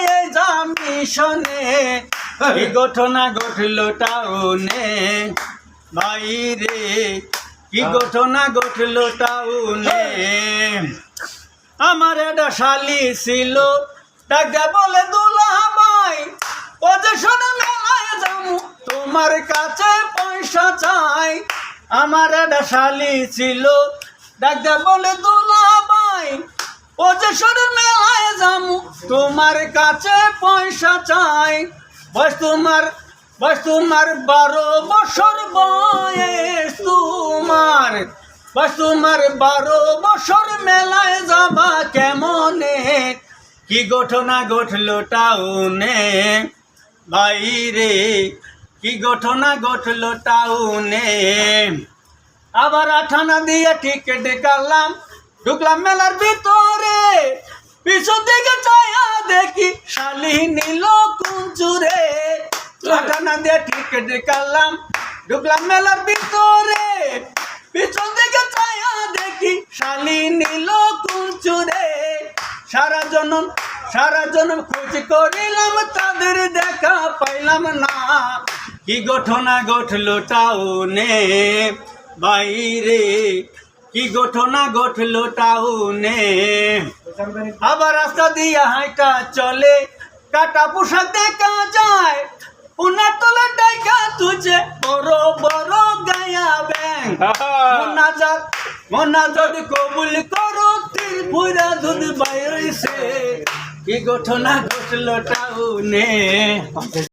এই জামিশনে কি ঘটনা ঘটলো টাউনে ভাই রে কি ঘটনা ঘটলো টাউনে আমার একটা শালি ছিল ডাকে বলে দুলা ভাই ও যে শোনে মেলায় যামু তোমার কাছে পয়সা চাই আমার একটা শালি ছিল ডাকে বলে দুলা ভাই ও যে শোনে মেলায় যামু তোমার কাছে পয়সা চাই বয়স তোমার 12 বছর বয়স তোমার 12 বছর মেলায় যাবা কেমনে কি ঘটনা ঘটলো টাউনে ভাই রে কি ঘটনা ঘটলো টাউনে আবার আঠানা দিয়ে টিকিট কাটলাম ঢুকলাম মেলার ভিতরে পিছন দিকে চায়া দেখি শালি নিল কুঞ্চুরে আঠানা দিয়ে টিকিট কাটলাম ঢুকলাম মেলার ভিতরে পিছন দিকে চায়া দেখি শালি নিল কুঞ্চুরে সারা জনম খোঁজ করিলাম তাদের দেখা পাইলাম না কি ঘটনা ঘটলো টাউনে বাইরে কি ঘটনা ঘটলো টাউনে আবার রাস্তা দিয়ে হাইটা চলে কাটা পোশাক দেখা যায় উনার তলে ডাইকা তুঝে বড় বড় গায়া ব্যাং মোনাজাত কবুল করো তীর পুরা দুধ বাইরেছে কি ঘটনা ঘটলো টাউনে।